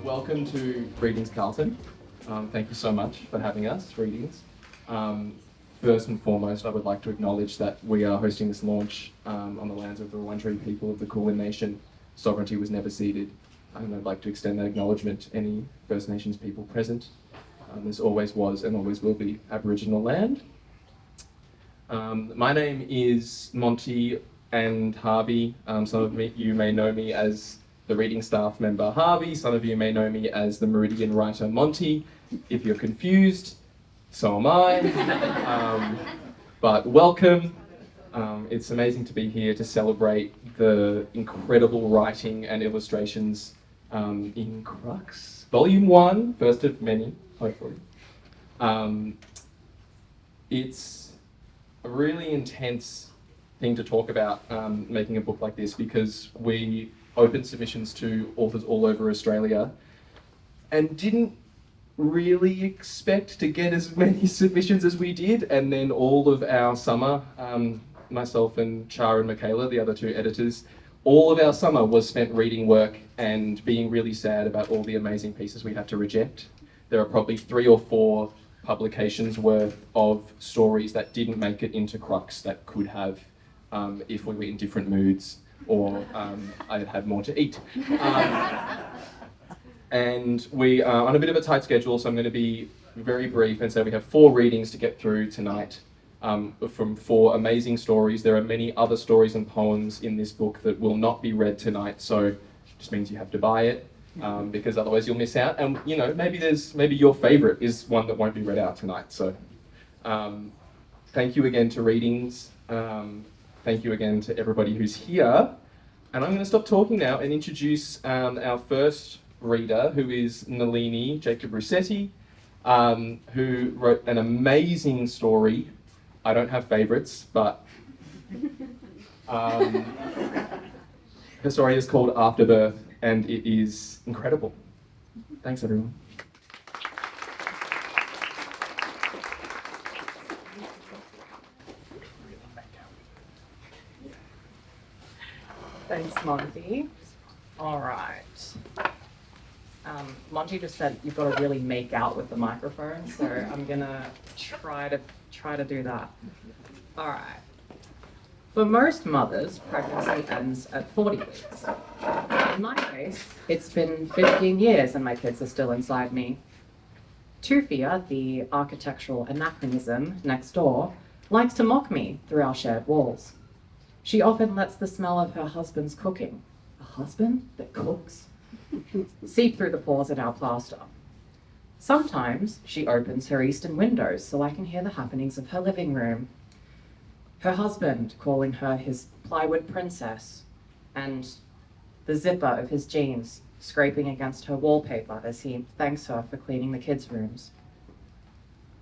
Welcome to Readings Carlton. Thank you so much for having us, Readings. First and foremost, I would like to acknowledge that we are hosting this launch on the lands of the Wurundjeri people of the Kulin Nation. Sovereignty was never ceded, and I'd like to extend that acknowledgement to any First Nations people present. This always was and always will be Aboriginal land. My name is Monty and Harvey. Some of you may know me as the reading staff member Harvey. Some of you may know me as the Meridian writer Monty. If you're confused, so am I. But welcome. It's amazing to be here to celebrate the incredible writing and illustrations in CRUX, Volume 1, first of many, hopefully. It's a really intense thing to talk about making a book like this, because we opened submissions to authors all over Australia and didn't really expect to get as many submissions as we did. And then all of our summer, myself and Char and Michaela, the other two editors, all of our summer was spent reading work and being really sad about all the amazing pieces we had to reject. There are probably 3 or 4 publications worth of stories that didn't make it into CRUX that could have, if we were in different moods, or I had more to eat. And we are on a bit of a tight schedule, so I'm going to be very brief and say we have 4 readings to get through tonight from 4 amazing stories. There are many other stories and poems in this book that will not be read tonight, so it just means you have to buy it, because otherwise you'll miss out. And you know, maybe your favourite is one that won't be read out tonight. So thank you again to Readings. Thank you again to everybody who's here. And I'm going to stop talking now and introduce our first reader, who is Nalini Jacob Rossetti, who wrote an amazing story. I don't have favourites, but her story is called Afterbirth, and it is incredible. Thanks, everyone. Thanks, Monty. All right. Monty just said you've got to really make out with the microphone, so I'm gonna try to do that. All right. For most mothers, pregnancy ends at 40 weeks. In my case, it's been 15 years and my kids are still inside me. Tufia, the architectural anachronism next door, likes to mock me through our shared walls. She often lets the smell of her husband's cooking, a husband that cooks, seep through the pores in our plaster. Sometimes she opens her eastern windows so I can hear the happenings of her living room. Her husband calling her his plywood princess, and the zipper of his jeans scraping against her wallpaper as he thanks her for cleaning the kids' rooms.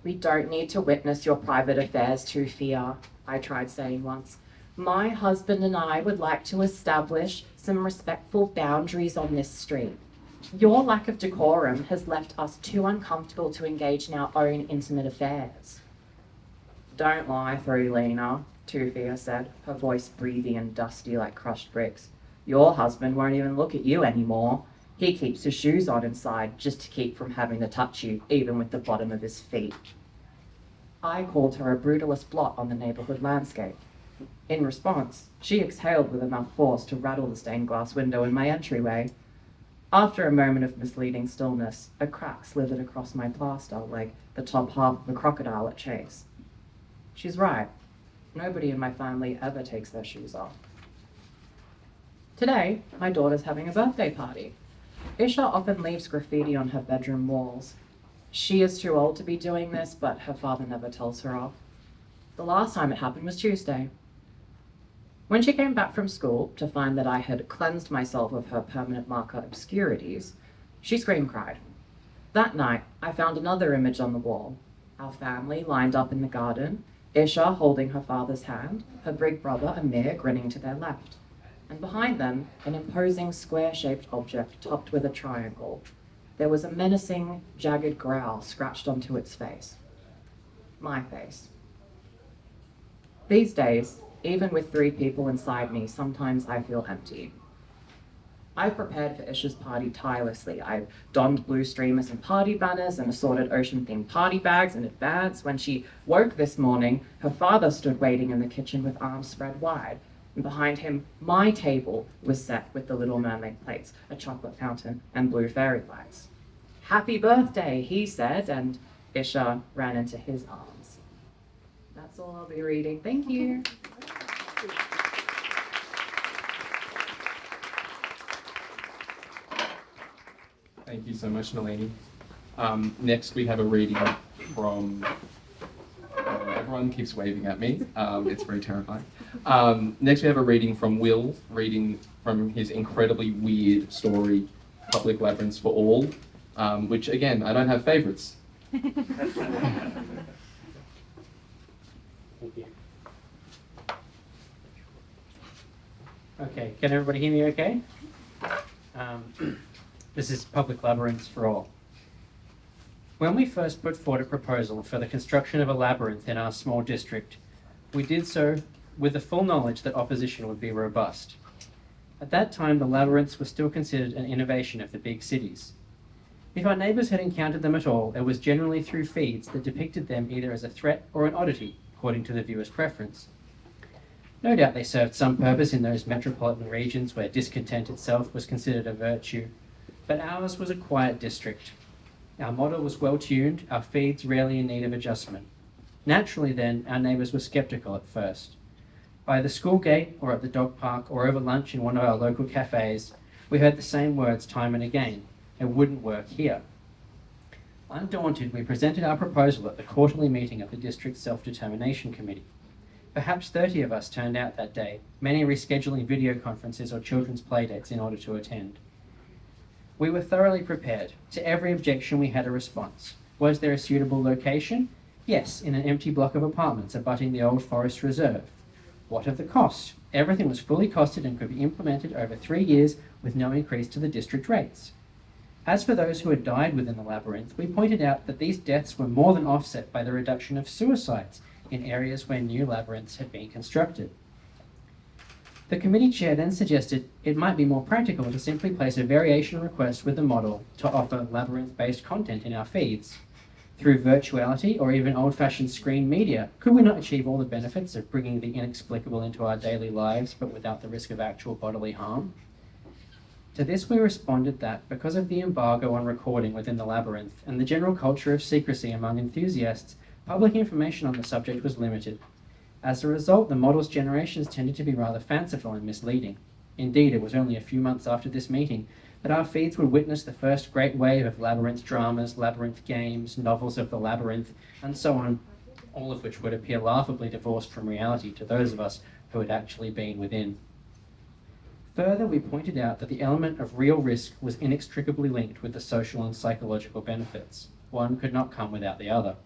"We don't need to witness your private affairs, Tufia," I tried saying once. "My husband and I would like to establish some respectful boundaries on this street. Your lack of decorum has left us too uncomfortable to engage in our own intimate affairs." "Don't lie through, Lena," Tufia said, her voice breathy and dusty like crushed bricks. "Your husband won't even look at you anymore. He keeps his shoes on inside just to keep from having to touch you, even with the bottom of his feet." I called her a brutalist blot on the neighborhood landscape. In response, she exhaled with enough force to rattle the stained glass window in my entryway. After a moment of misleading stillness, a crack slithered across my plaster like the top half of a crocodile at chase. She's right. Nobody in my family ever takes their shoes off. Today, my daughter's having a birthday party. Isha often leaves graffiti on her bedroom walls. She is too old to be doing this, but her father never tells her off. The last time it happened was Tuesday. When she came back from school to find that I had cleansed myself of her permanent marker obscurities, she cried. That night, I found another image on the wall. Our family lined up in the garden, Isha holding her father's hand, her big brother Amir grinning to their left, and behind them, an imposing square-shaped object topped with a triangle. There was a menacing, jagged growl scratched onto its face. My face. These days, even with 3 people inside me, sometimes I feel empty. I've prepared for Isha's party tirelessly. I've donned blue streamers and party banners and assorted ocean-themed party bags in advance. When she woke this morning, her father stood waiting in the kitchen with arms spread wide. And behind him, my table was set with the Little Mermaid plates, a chocolate fountain, and blue fairy lights. "Happy birthday," he said, and Isha ran into his arms. That's all I'll be reading. Thank you. Thank you so much, Nalini. Next, we have a reading from. Everyone keeps waving at me. It's very terrifying. Next, we have a reading from Will, reading from his incredibly weird story, Public Labyrinths for All, which, again, I don't have favourites. Okay, can everybody hear me okay? This is Public Labyrinths for All. When we first put forward a proposal for the construction of a labyrinth in our small district, we did so with the full knowledge that opposition would be robust. At that time, the labyrinths were still considered an innovation of the big cities. If our neighbours had encountered them at all, it was generally through feeds that depicted them either as a threat or an oddity, according to the viewer's preference. No doubt they served some purpose in those metropolitan regions where discontent itself was considered a virtue, but ours was a quiet district. Our model was well tuned, our feeds rarely in need of adjustment. Naturally then, our neighbours were sceptical at first. By the school gate, or at the dog park, or over lunch in one of our local cafes, we heard the same words time and again: it wouldn't work here. Undaunted, we presented our proposal at the quarterly meeting of the district's Self-Determination Committee. Perhaps 30 of us turned out that day, many rescheduling video conferences or children's playdates in order to attend. We were thoroughly prepared. To every objection we had a response. Was there a suitable location? Yes, in an empty block of apartments abutting the old forest reserve. What of the cost? Everything was fully costed and could be implemented over 3 years with no increase to the district rates. As for those who had died within the labyrinth, we pointed out that these deaths were more than offset by the reduction of suicides in areas where new labyrinths had been constructed. The committee chair then suggested it might be more practical to simply place a variation request with the model to offer labyrinth-based content in our feeds. Through virtuality or even old-fashioned screen media, could we not achieve all the benefits of bringing the inexplicable into our daily lives, but without the risk of actual bodily harm? To this we responded that, because of the embargo on recording within the labyrinth and the general culture of secrecy among enthusiasts, public information on the subject was limited. As a result, the model's generations tended to be rather fanciful and misleading. Indeed, it was only a few months after this meeting that our feeds would witness the first great wave of labyrinth dramas, labyrinth games, novels of the labyrinth, and so on, all of which would appear laughably divorced from reality to those of us who had actually been within. Further, we pointed out that the element of real risk was inextricably linked with the social and psychological benefits. One could not come without the other.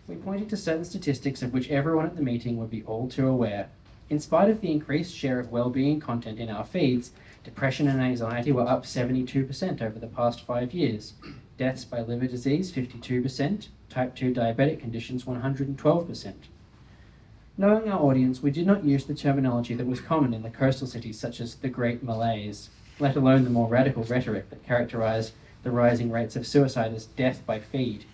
We pointed to certain statistics of which everyone at the meeting would be all too aware. In spite of the increased share of well-being content in our feeds, depression and anxiety were up 72% over the past 5 years. Deaths by liver disease, 52%. Type 2 diabetic conditions, 112%. Knowing our audience, we did not use the terminology that was common in the coastal cities such as the Great Malaise, let alone the more radical rhetoric that characterized the rising rates of suicide as death by feed.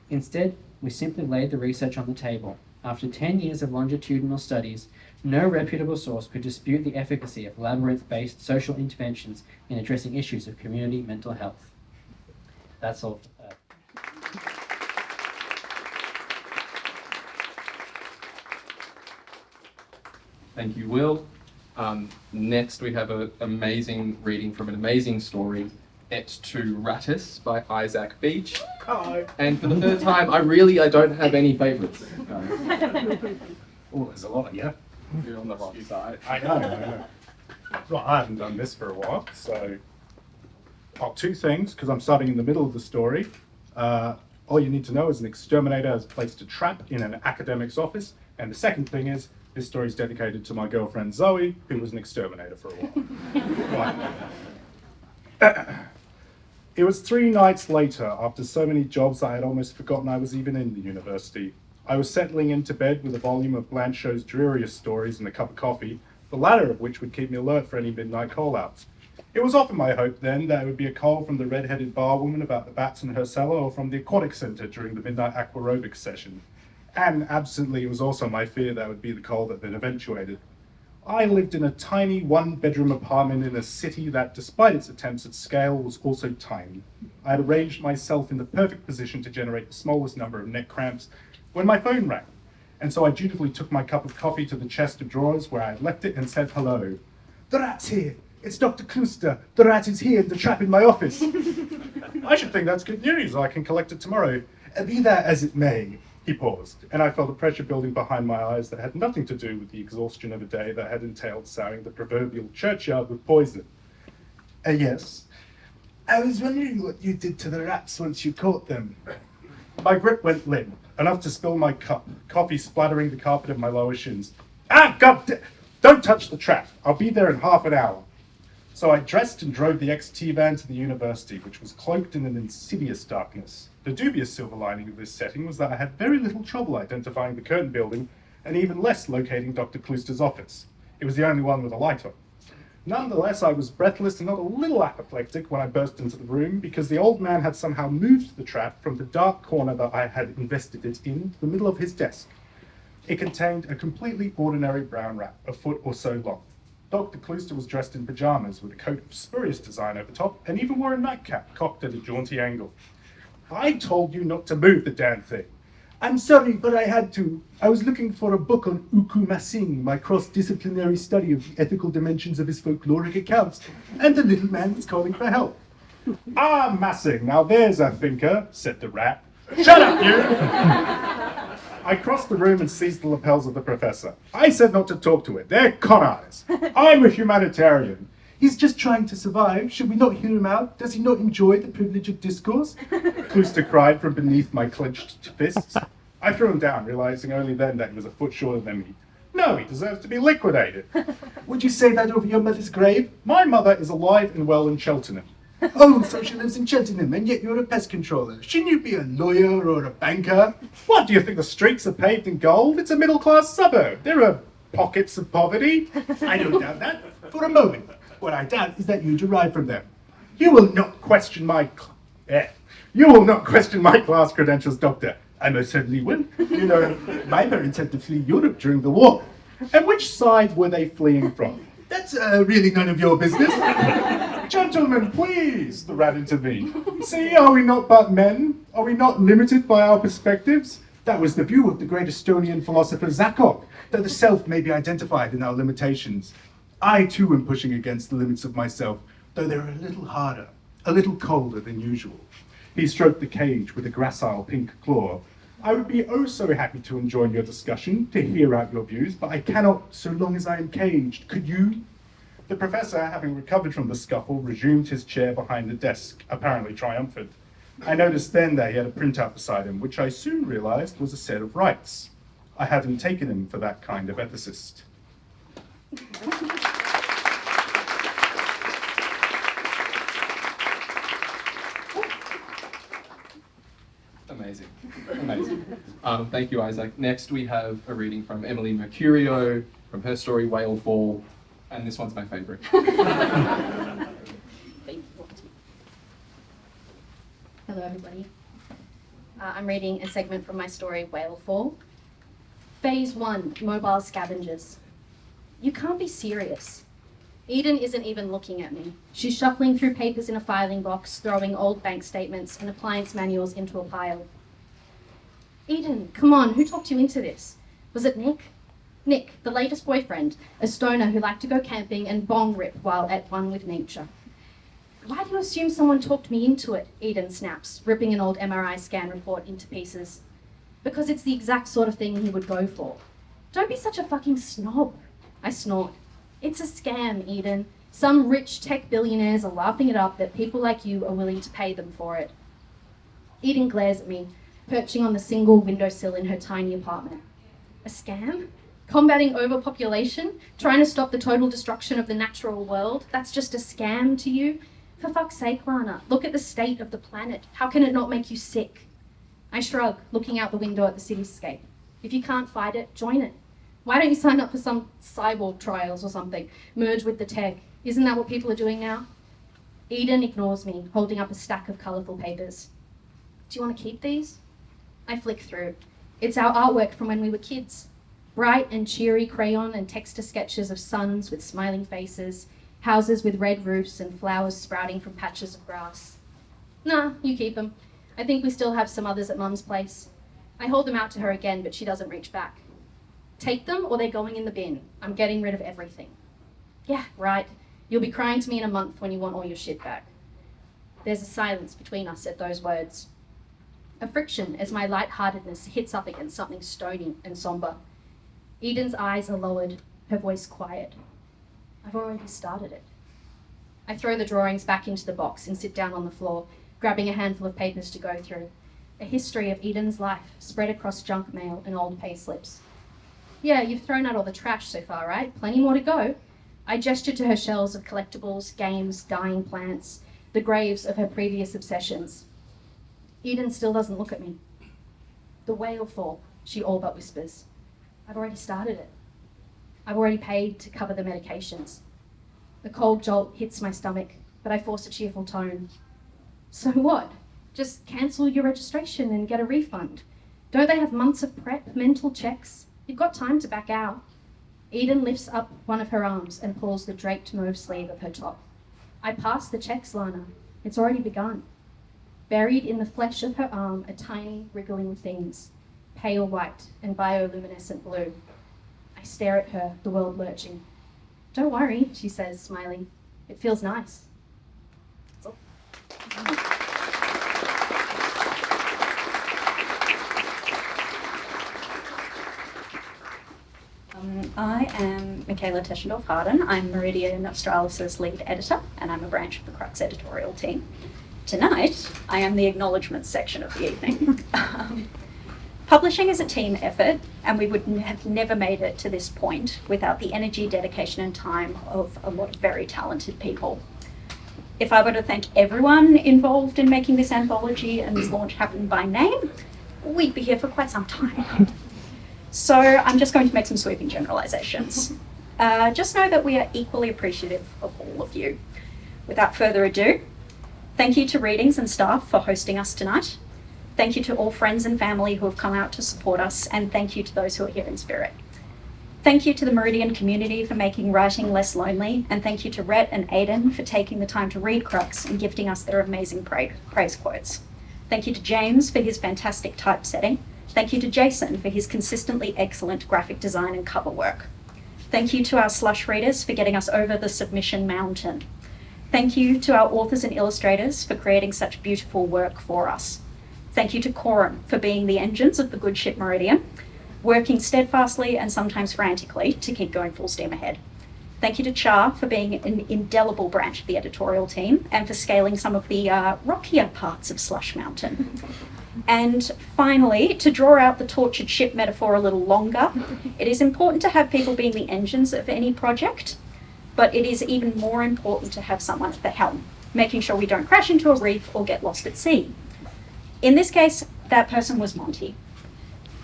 Instead, we simply laid the research on the table. After 10 years of longitudinal studies, no reputable source could dispute the efficacy of labyrinth-based social interventions in addressing issues of community mental health. That's all. Thank you, Will. Next, we have an amazing reading from an amazing story, Et tu Rattus by Isaac Beach. Hi. And for the third time, I don't have any favourites. Oh, there's a lot of you. You're on the wrong side. I know. Well, I haven't done this for a while, so... Oh, 2 things, because I'm starting in the middle of the story. All you need to know is an exterminator has placed a trap in an academic's office, and the second thing is, this story is dedicated to my girlfriend Zoe, who was an exterminator for a while. Right. It was 3 nights later, after so many jobs I had almost forgotten I was even in the university. I was settling into bed with a volume of Blanchot's dreariest stories and a cup of coffee, the latter of which would keep me alert for any midnight call-outs. It was often my hope then that it would be a call from the red-headed barwoman about the bats in her cellar, or from the aquatic centre during the midnight aquarobics session. And absently, it was also my fear that would be the call that then eventuated. I lived in a tiny one-bedroom apartment in a city that, despite its attempts at scale, was also tiny. I had arranged myself in the perfect position to generate the smallest number of neck cramps when my phone rang. And so I dutifully took my cup of coffee to the chest of drawers where I had left it and said hello. "The rat's here! It's Dr. Klooster! The rat is here, the trap in my office!" "I should think that's good news. I can collect it tomorrow." "Be that as it may." He paused, and I felt a pressure building behind my eyes that had nothing to do with the exhaustion of a day that had entailed sowing the proverbial churchyard with poison. "Yes. I was wondering what you did to the rats once you caught them." My grip went limp, enough to spill my cup, coffee splattering the carpet of my lower shins. Don't touch the trap. I'll be there in half an hour." So I dressed and drove the XT van to the university, which was cloaked in an insidious darkness. The dubious silver lining of this setting was that I had very little trouble identifying the Curtin building, and even less locating Dr. Klooster's office. It was the only one with a light on. Nonetheless, I was breathless and not a little apoplectic when I burst into the room, because the old man had somehow moved the trap from the dark corner that I had invested it in to the middle of his desk. It contained a completely ordinary brown rat, a foot or so long. Dr. Klooster was dressed in pajamas with a coat of spurious design over top, and even wore a nightcap cocked at a jaunty angle. "I told you not to move the damn thing." "I'm sorry, but I had to. I was looking for a book on Uku Masing, my cross-disciplinary study of the ethical dimensions of his folkloric accounts, and the little man was calling for help." "Ah, Masing, now there's a thinker," said the rat. "Shut up, you!" I crossed the room and seized the lapels of the professor. "I said not to talk to it. They're con artists. I'm a humanitarian." "He's just trying to survive. Should we not hear him out? Does he not enjoy the privilege of discourse?" Klooster cried from beneath my clenched fists. I threw him down, realizing only then that he was a foot shorter than me. "No, he deserves to be liquidated." "Would you say that over your mother's grave?" "My mother is alive and well in Cheltenham." "Oh, so she lives in Cheltenham, and yet you're a pest controller. Shouldn't you be a lawyer or a banker?" "What, do you think the streets are paved in gold? It's a middle-class suburb. There are pockets of poverty." "I don't doubt that, for a moment. What I doubt is that you derive from them." You will not question my class credentials, Doctor." "I most certainly will. You know, my parents had to flee Europe during the war." "And which side were they fleeing from?" "That's really none of your business." "Gentlemen, please," the rat intervened. "See, are we not but men? Are we not limited by our perspectives? That was the view of the great Estonian philosopher Zakok, that the self may be identified in our limitations. I too am pushing against the limits of myself, though they're a little harder, a little colder than usual." He stroked the cage with a gracile pink claw. "I would be oh so happy to join your discussion, to hear out your views, but I cannot so long as I am caged. Could you?" The professor, having recovered from the scuffle, resumed his chair behind the desk, apparently triumphant. I noticed then that he had a printout beside him, which I soon realized was a set of rights. I hadn't taken him for that kind of ethicist. Amazing. Amazing. Thank you, Isaac. Next, we have a reading from Emily Mercurio from her story, Whale Fall, and this one's my favorite. Hello, everybody. I'm reading a segment from my story, Whale Fall. Phase 1, Mobile Scavengers. You can't be serious. Eden isn't even looking at me. She's shuffling through papers in a filing box, throwing old bank statements and appliance manuals into a pile. Eden, come on, who talked you into this? Was it Nick? Nick, the latest boyfriend, a stoner who liked to go camping and bong rip while at one with nature. Why do you assume someone talked me into it? Eden snaps, ripping an old MRI scan report into pieces. Because it's the exact sort of thing he would go for. Don't be such a fucking snob. I snort. It's a scam, Eden. Some rich tech billionaires are laughing it up that people like you are willing to pay them for it. Eden glares at me, perching on the single windowsill in her tiny apartment. A scam? Combating overpopulation? Trying to stop the total destruction of the natural world? That's just a scam to you? For fuck's sake, Lana, look at the state of the planet. How can it not make you sick? I shrug, looking out the window at the cityscape. If you can't fight it, join it. Why don't you sign up for some cyborg trials or something? Merge with the tech. Isn't that what people are doing now? Eden ignores me, holding up a stack of colourful papers. Do you want to keep these? I flick through. It's our artwork from when we were kids. Bright and cheery crayon and texture sketches of suns with smiling faces, houses with red roofs and flowers sprouting from patches of grass. Nah, you keep them. I think we still have some others at Mum's place. I hold them out to her again, but she doesn't reach back. Take them or they're going in the bin. I'm getting rid of everything. Yeah, right. You'll be crying to me in a month when you want all your shit back. There's a silence between us at those words. A friction as my lightheartedness hits up against something stony and somber. Eden's eyes are lowered, her voice quiet. I've already started it. I throw the drawings back into the box and sit down on the floor, grabbing a handful of papers to go through. A history of Eden's life spread across junk mail and old payslips. Yeah, you've thrown out all the trash so far, right? Plenty more to go. I gestured to her shelves of collectibles, games, dying plants, the graves of her previous obsessions. Eden still doesn't look at me. The whale fall, she all but whispers. I've already started it. I've already paid to cover the medications. The cold jolt hits my stomach, but I force a cheerful tone. So what? Just cancel your registration and get a refund. Don't they have months of prep, mental checks? You've got time to back out. Eden lifts up one of her arms and pulls the draped mauve sleeve of her top. I pass the checks, Lana. It's already begun. Buried in the flesh of her arm are tiny, wriggling things, pale white and bioluminescent blue. I stare at her, the world lurching. Don't worry, she says, smiling. It feels nice. That's all. I am Michaela Teschendorf-Harden. I'm Meridian Australis' lead editor, and I'm a branch of the CRUX editorial team. Tonight, I am the acknowledgements section of the evening. Publishing is a team effort, and we would have never made it to this point without the energy, dedication, and time of a lot of very talented people. If I were to thank everyone involved in making this anthology and this launch happen by name, we'd be here for quite some time. So I'm just going to make some sweeping generalizations. Just know that we are equally appreciative of all of you. Without further ado, thank you to Readings and staff for hosting us tonight. Thank you to all friends and family who have come out to support us, and thank you to those who are here in spirit. Thank you to the Meridian community for making writing less lonely, and thank you to Rhett and Aidan for taking the time to read CRUX and gifting us their amazing praise quotes. Thank you to James for his fantastic typesetting. Thank you to Jason for his consistently excellent graphic design and cover work. Thank you to our slush readers for getting us over the submission mountain. Thank you to our authors and illustrators for creating such beautiful work for us. Thank you to Quorum for being the engines of the good ship Meridian, working steadfastly and sometimes frantically to keep going full steam ahead. Thank you to Char for being an indelible branch of the editorial team and for scaling some of the rockier parts of Slush Mountain. And finally, to draw out the tortured ship metaphor a little longer, it is important to have people being the engines of any project, but it is even more important to have someone at the helm, making sure we don't crash into a reef or get lost at sea. In this case, that person was Monty.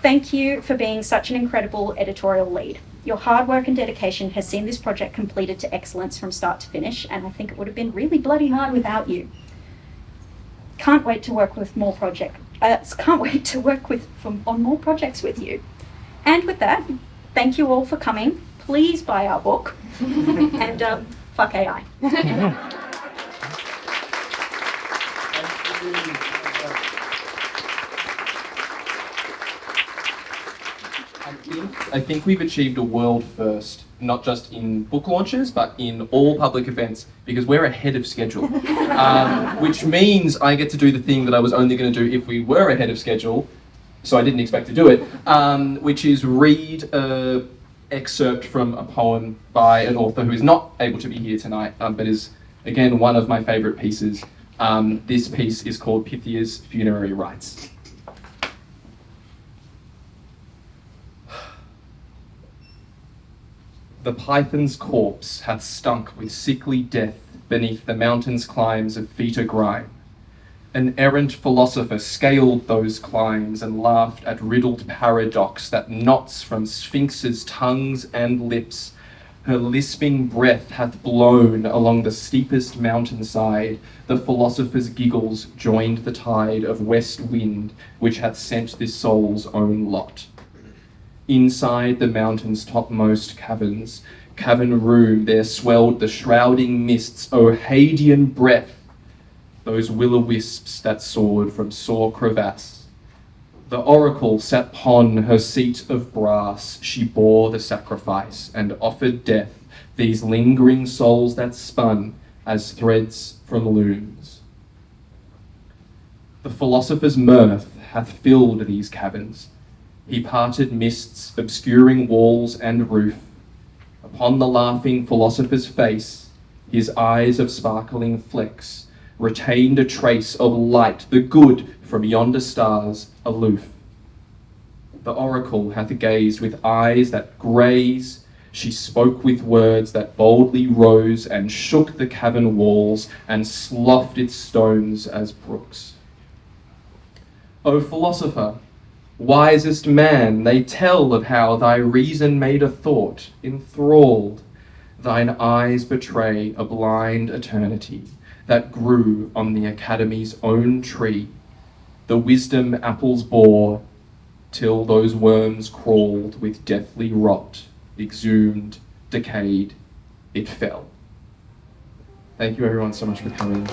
Thank you for being such an incredible editorial lead. Your hard work and dedication has seen this project completed to excellence from start to finish, and I think it would have been really bloody hard without you. Can't wait to work with more projects. Can't wait to work on more projects with you. And with that, thank you all for coming. Please buy our book, and fuck AI. I think we've achieved a world first, not just in book launches, but in all public events, because we're ahead of schedule. Which means I get to do the thing that I was only going to do if we were ahead of schedule, so I didn't expect to do it, which is read an excerpt from a poem by an author who is not able to be here tonight, but is, again, one of my favourite pieces. This piece is called Pythia's Funerary Rites. The python's corpse hath stunk with sickly death beneath the mountain's climbs of Feta grime. An errant philosopher scaled those climbs and laughed at riddled paradox that knots from sphinxes' tongues and lips, Her lisping breath hath blown along the steepest mountainside. The philosopher's giggles joined the tide of west wind, which hath sent this soul's own lot. Inside the mountain's topmost cavern room, there swelled the shrouding mists, O Hadean breath, those will-o-wisps that soared from sore crevasse. The oracle sat upon her seat of brass, she bore the sacrifice and offered death, these lingering souls that spun as threads from looms. The philosopher's mirth hath filled these caverns. He parted mists, obscuring walls and roof. Upon the laughing philosopher's face, his eyes of sparkling flecks retained a trace of light, the good from yonder stars aloof. The oracle hath gazed with eyes that graze, she spoke with words that boldly rose and shook the cavern walls and sloughed its stones as brooks. O philosopher, wisest man, they tell of how thy reason made a thought enthralled. Thine eyes betray a blind eternity that grew on the academy's own tree. The wisdom apples bore, till those worms crawled with deathly rot, exhumed, decayed, it fell. Thank you everyone so much for coming.